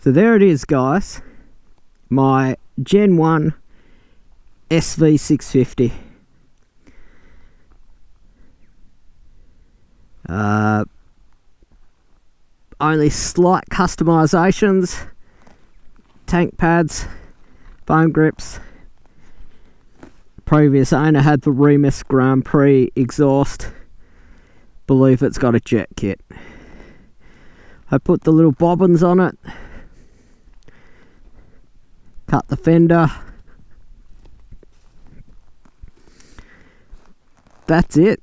So there it is, guys. My Gen 1 SV650. Only slight customizations. Tank pads, foam grips. Previous owner had the Remus Grand Prix exhaust. Believe it's got a jet kit. I put the little bobbins on it. Cut the fender. That's it.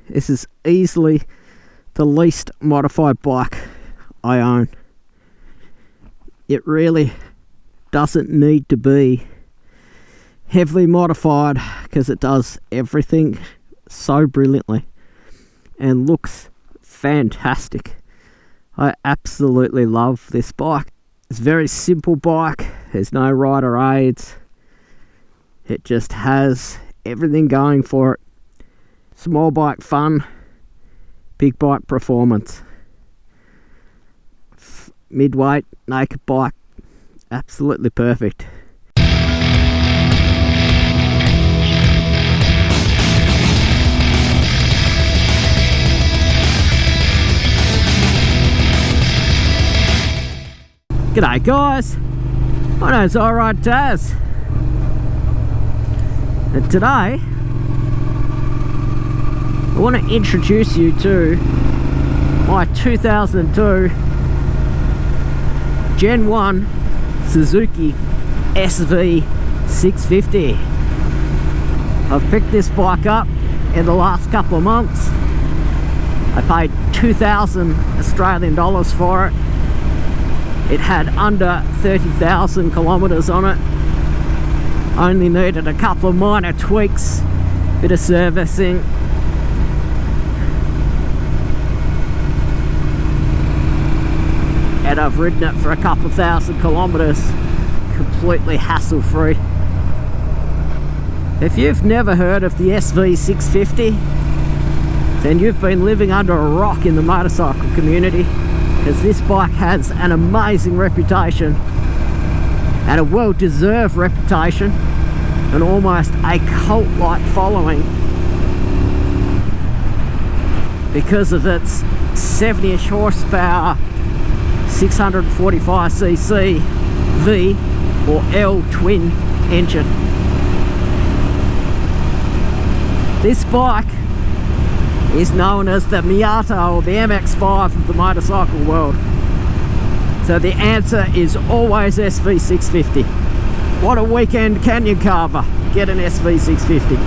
This is easily the least modified bike I own. It really doesn't need to be heavily modified because it does everything so brilliantly and looks fantastic. I absolutely love this bike. It's a very simple bike. There's no rider aids. It just has everything going for it. Small bike fun, big bike performance. Midweight, naked bike, absolutely perfect. G'day guys, my name's Alright Taz, and today I want to introduce you to my 2002 Gen 1 Suzuki SV650. I've picked this bike up in the last couple of months. I paid 2,000 Australian dollars for it. It had under 30,000 kilometers on it. Only needed a couple of minor tweaks, bit of servicing. And I've ridden it for a couple of thousand kilometers, completely hassle-free. If you've never heard of the SV650, then you've been living under a rock in the motorcycle community, because this bike has an amazing reputation and a well-deserved reputation and almost a cult-like following because of its 70-ish horsepower 645cc V or L twin engine. This bike is known as the Miata or the MX5 of the motorcycle world. So the answer is always SV650. What a weekend canyon carver, get an SV650.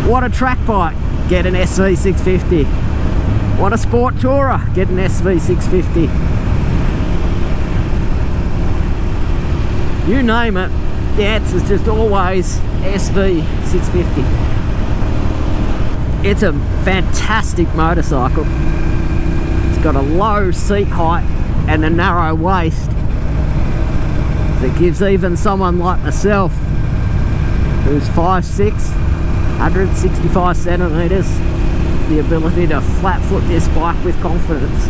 What a track bike, get an SV650. What a sport tourer, get an SV650. You name it, the answer is just always SV650. It's a fantastic motorcycle. It's got a low seat height and a narrow waist that gives even someone like myself, who's 5'6", 165 centimeters, the ability to flat foot this bike with confidence.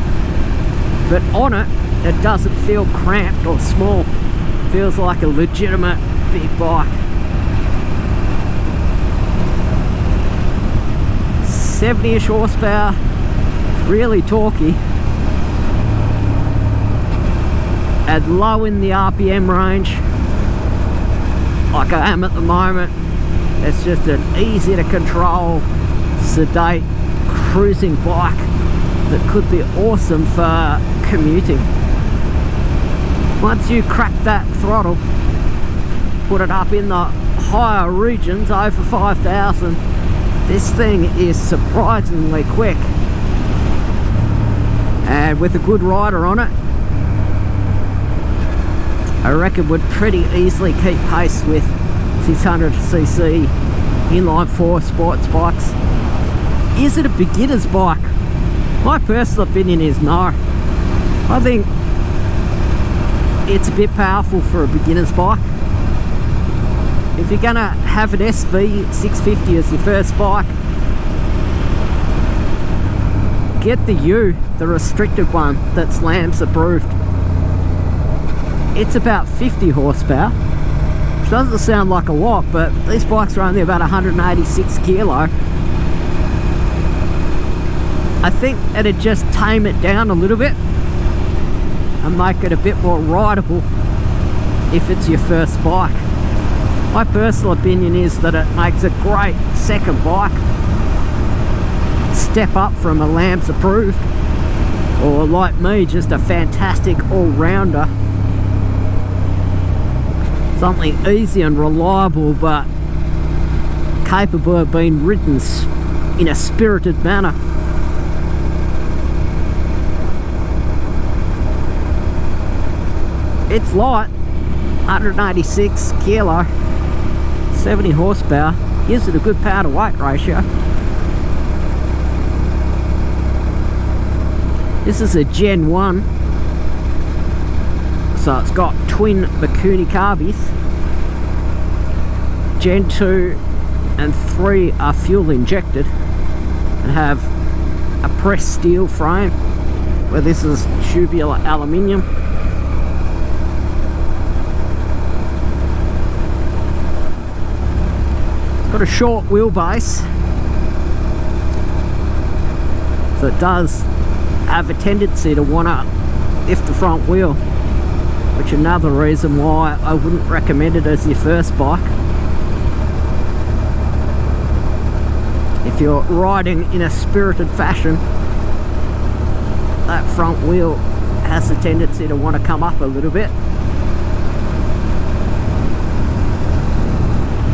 But on it, it doesn't feel cramped or small. It feels like a legitimate big bike. 70-ish horsepower, really torquey, and low in the RPM range, like I am at the moment. It's just an easy to control, sedate, cruising bike that could be awesome for commuting. Once you crack that throttle, put it up in the higher regions, over 5,000, this thing is surprisingly quick, and with a good rider on it, I reckon would pretty easily keep pace with 600cc inline 4 sports bikes. Is it a beginner's bike? My personal opinion is no. I think it's a bit powerful for a beginner's bike. If you're gonna have an SV650 as your first bike, get the U, the restricted one that's LAMS approved. it's about 50 horsepower, which doesn't sound like a lot, but these bikes are only about 186 kilo. I think it'd just tame it down a little bit and make it a bit more rideable if it's your first bike. My personal opinion is that it makes a great second bike, step up from a Lambs approved, or like me, just a fantastic all-rounder. Something easy and reliable, but capable of being ridden in a spirited manner. It's light, 186 kilo, 70 horsepower, gives it a good power to weight ratio. This is a Gen 1, so it's got twin Mikuni carbies. Gen 2 and 3 are fuel injected and have a pressed steel frame, where this is tubular aluminium. It's got a short wheelbase, so it does have a tendency to want to lift the front wheel, which is another reason why I wouldn't recommend it as your first bike. If you're riding in a spirited fashion, that front wheel has a tendency to want to come up a little bit.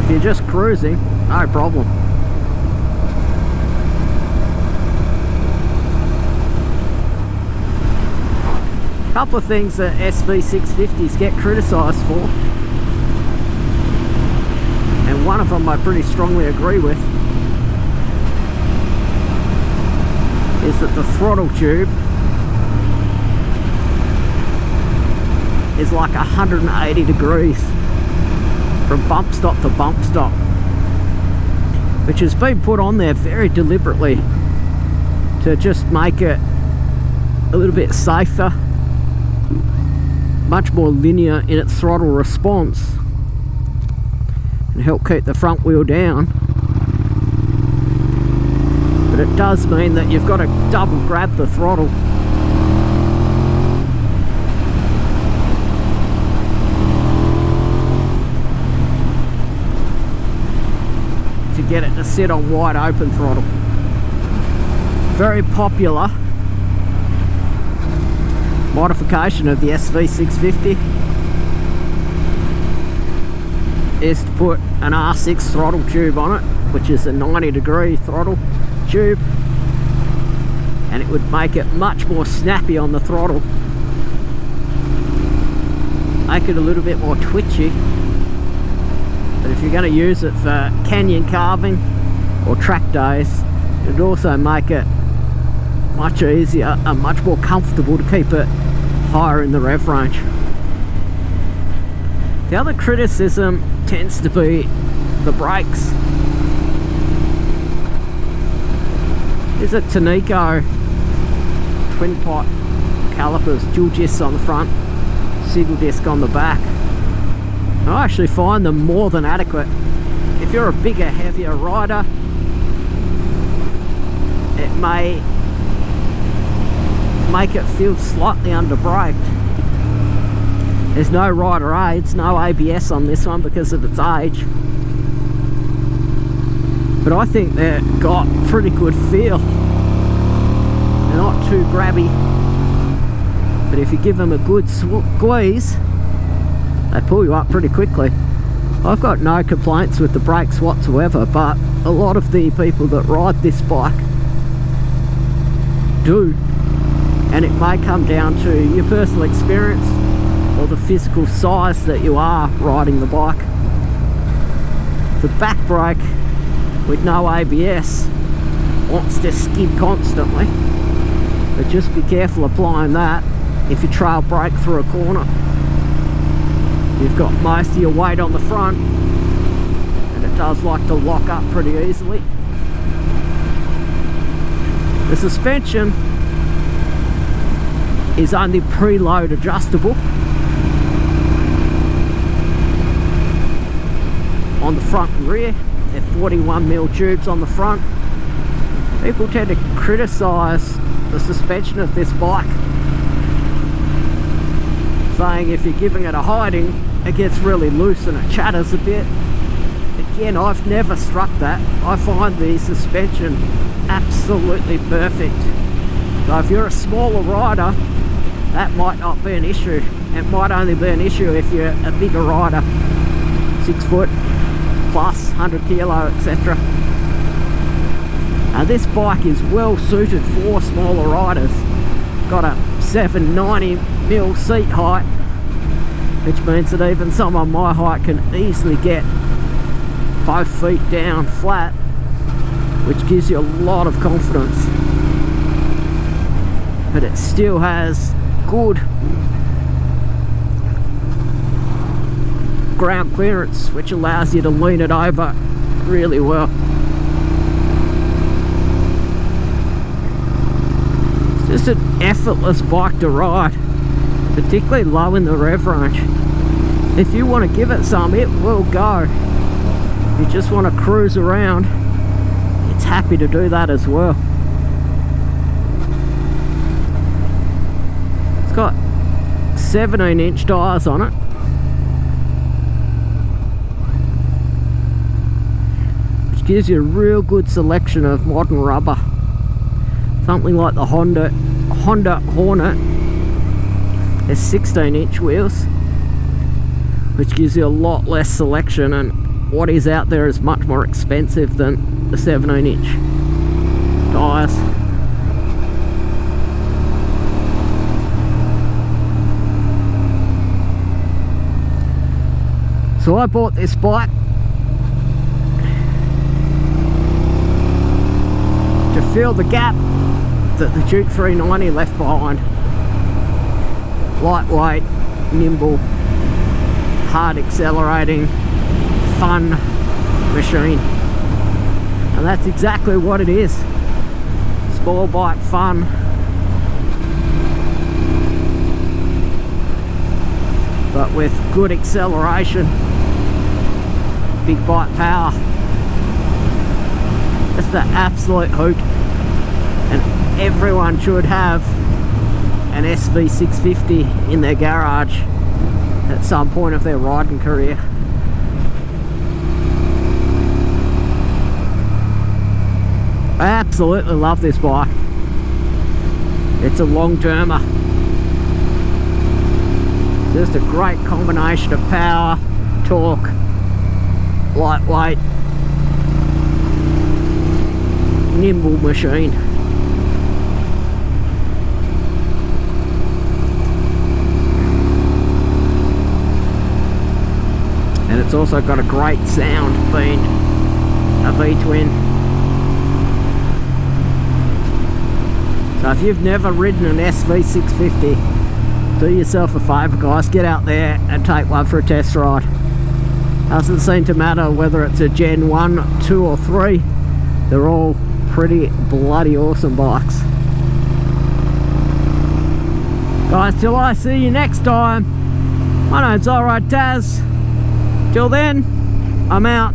If you're just cruising, no problem. A couple of things that SV650s get criticised for, and one of them I pretty strongly agree with, is that the throttle tube is like 180 degrees from bump stop to bump stop, which has been put on there very deliberately to just make it a little bit safer, much more linear in its throttle response, and help keep the front wheel down. But it does mean that you've got to double grab the throttle to get it to sit on wide open throttle. Very popular modification of the SV650 is to put an R6 throttle tube on it, which is a 90-degree throttle tube, and it would make it much more snappy on the throttle, make it a little bit more twitchy. But if you're going to use it for canyon carving or track days, it would also make it much easier and much more comfortable to keep it higher in the rev range. The other criticism tends to be the brakes. There's a Tanico twin pot calipers, dual discs on the front, single disc on the back. I actually find them more than adequate. If you're a bigger, heavier rider, it may make it feel slightly under braked. There's no rider aids, no ABS on this one because of its age, but I think they've got pretty good feel. They're not too grabby, but if you give them a good squeeze, they pull you up pretty quickly. I've got no complaints with the brakes whatsoever, but a lot of the people that ride this bike do, and it may come down to your personal experience or the physical size that you are riding the bike. The back brake with no ABS wants to skid constantly, but just be careful applying that if you trail brake through a corner. You've got most of your weight on the front, and it does like to lock up pretty easily. The suspension is only preload adjustable, on the front and rear. They're 41mm tubes on the front. People tend to criticise the suspension of this bike, saying if you're giving it a hiding, it gets really loose and it chatters a bit. Again, I've never struck that. I find the suspension absolutely perfect. So if you're a smaller rider, that might not be an issue. It might only be an issue if you're a bigger rider, 6 foot plus, 100 kilo, etc. This bike is well suited for smaller riders. Got a 790mm seat height, which means that even someone my height can easily get both feet down flat, which gives you a lot of confidence. But it still has good ground clearance, which allows you to lean it over really well. It's just an effortless bike to ride, particularly low in the rev range. If you want to give it some, it will go. You just want to cruise around, it's happy to do that as well. It's got 17-inch tyres on it, which gives you a real good selection of modern rubber. Something like the Honda Hornet has 16-inch wheels, which gives you a lot less selection, and what is out there is much more expensive than the 17-inch tyres. So I bought this bike to fill the gap that the Duke 390 left behind. Lightweight, nimble, hard accelerating, fun machine. And that's exactly what it is. Small bike fun. But with good acceleration, big bike power. It's the absolute hoot. And everyone should have an SV650 in their garage at some point of their riding career. I absolutely love this bike. It's a long-termer. Just a great combination of power, torque, lightweight, nimble machine. And it's also got a great sound, being a V-twin. So if you've never ridden an SV650, do yourself a favour, guys, get out there and take one for a test ride. Doesn't seem to matter whether it's a Gen 1, 2 or 3, they're all pretty bloody awesome bikes. Guys, till I see you next time, my name's Alright Taz. Till then, I'm out.